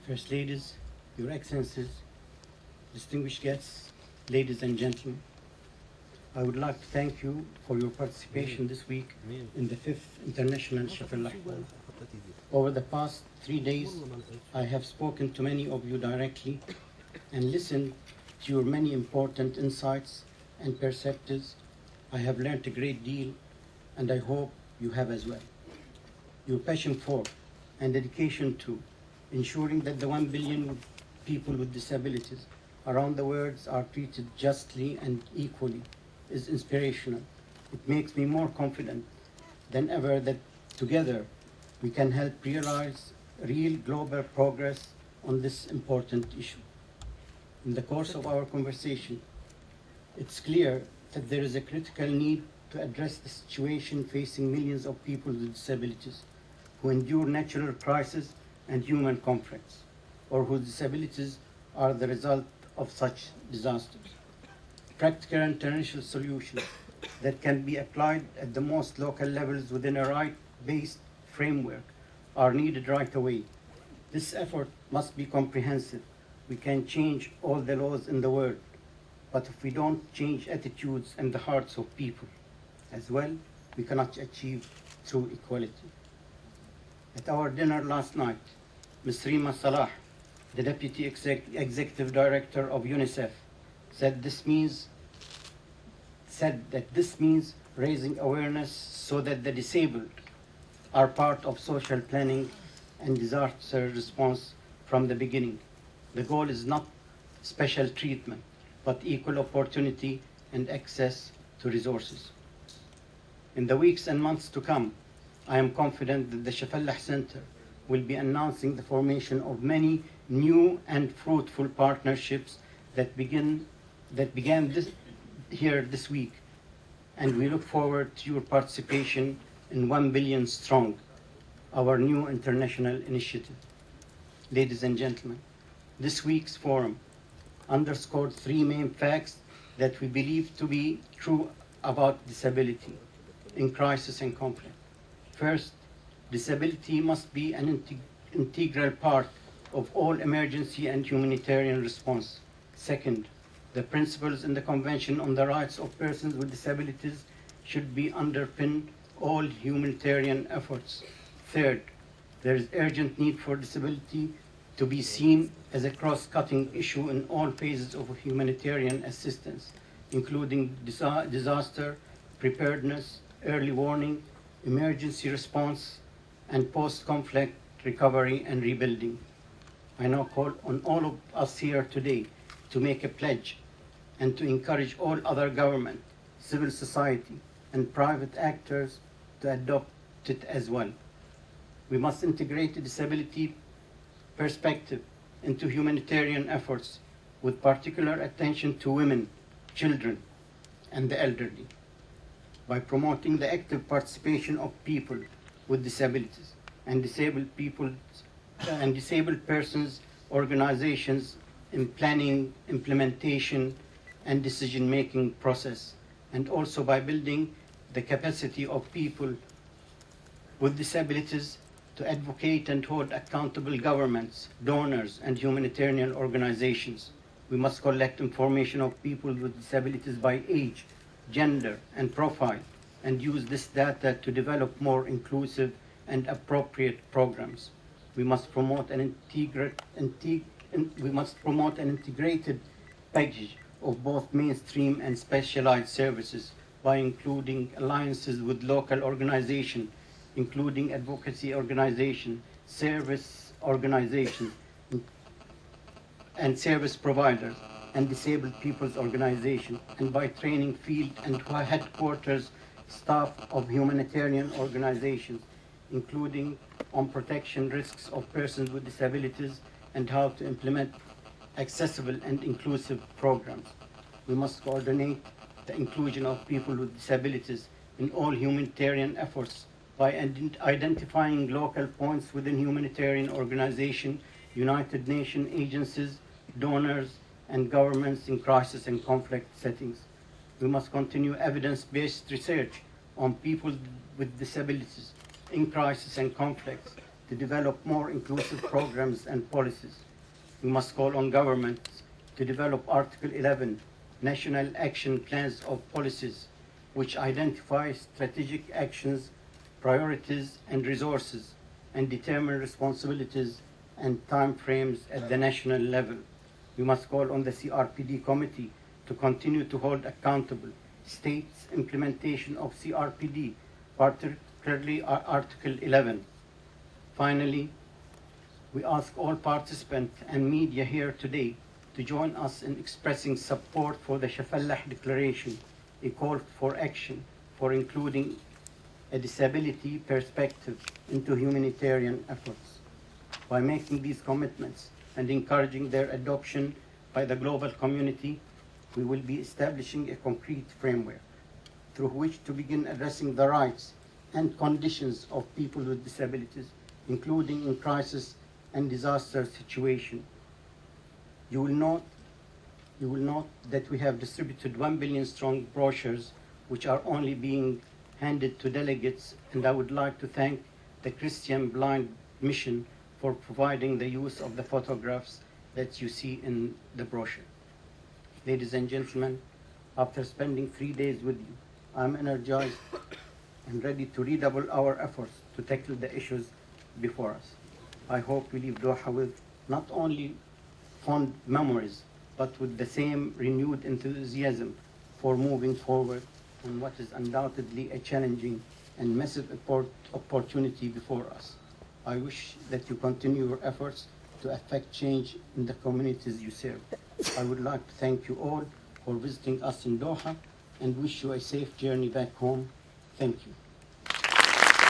First Ladies, Your Excellencies, distinguished guests, ladies and gentlemen, I would like to thank you for your participation this week in the 5th International SHAFALLAH Forum. Over the past 3 days, I have spoken to many of you directly and listened to your many important insights and perspectives. I have learned a great deal, and I hope you have as well. Your passion for and dedication to ensuring that the 1 billion people with disabilities around the world are treated justly and equally is inspirational. It makes me more confident than ever that together we can help realize real global progress on this important issue. In the course of our conversation, it's clear that there is a critical need to address the situation facing millions of people with disabilities who endure natural crises and human conflicts, or whose disabilities are the result of such disasters. Practical international solutions that can be applied at the most local levels within a right-based framework are needed right away. This effort must be comprehensive. We can change all the laws in the world, but if we don't change attitudes and the hearts of people as well, we cannot achieve true equality. At our dinner last night, Ms. Rima Salah, the Deputy Executive Director of UNICEF, said that this means raising awareness so that the disabled are part of social planning and disaster response from the beginning. The goal is not special treatment, but equal opportunity and access to resources. In the weeks and months to come, I am confident that the SHAFALLAH Center will be announcing the formation of many new and fruitful partnerships that began this week, and we look forward to your participation in 1 Billion Strong, our new international initiative. Ladies and gentlemen, this week's forum underscored 3 main facts that we believe to be true about disability in crisis and conflict. First, disability must be an integral part of all emergency and humanitarian response. Second, the principles in the Convention on the Rights of Persons with Disabilities should be underpin all humanitarian efforts. Third, there is urgent need for disability to be seen as a cross-cutting issue in all phases of humanitarian assistance, including disaster preparedness, early warning, emergency response, and post-conflict recovery and rebuilding. I now call on all of us here today to make a pledge and to encourage all other government, civil society, and private actors to adopt it as well. We must integrate a disability perspective into humanitarian efforts with particular attention to women, children, and the elderly, by promoting the active participation of people with disabilities and disabled persons organizations in planning, implementation, and decision-making process, and also by building the capacity of people with disabilities to advocate and hold accountable governments, donors, and humanitarian organizations. We must collect information of people with disabilities by age, gender, and profile, and use this data to develop more inclusive and appropriate programs. We must promote an integrated package of both mainstream and specialized services by including alliances with local organizations, including advocacy organizations, service organizations, and service providers, and disabled people's organizations, and by training field and headquarters staff of humanitarian organizations, including on protection risks of persons with disabilities and how to implement accessible and inclusive programs. We must coordinate the inclusion of people with disabilities in all humanitarian efforts by identifying local points within humanitarian organizations, United Nations agencies, donors, and governments in crisis and conflict settings. We must continue evidence-based research on people with disabilities in crisis and conflicts to develop more inclusive programs and policies. We must call on governments to develop Article 11, National Action Plans of Policies, which identify strategic actions, priorities, and resources, and determine responsibilities and time frames at the national level. We must call on the CRPD Committee to continue to hold accountable states' implementation of CRPD, particularly Article 11. Finally, we ask all participants and media here today to join us in expressing support for the SHAFALLAH Declaration, a call for action for including a disability perspective into humanitarian efforts. By making these commitments and encouraging their adoption by the global community, we will be establishing a concrete framework through which to begin addressing the rights and conditions of people with disabilities, including in crisis and disaster situations. You will note that we have distributed 1 billion strong brochures which are only being handed to delegates, and I would like to thank the Christian Blind Mission for providing the use of the photographs that you see in the brochure. Ladies and gentlemen, after spending 3 days with you, I'm energized and ready to redouble our efforts to tackle the issues before us. I hope we leave Doha with not only fond memories, but with the same renewed enthusiasm for moving forward on what is undoubtedly a challenging and massive opportunity before us. I wish that you continue your efforts to affect change in the communities you serve. I would like to thank you all for visiting us in Doha and wish you a safe journey back home. Thank you.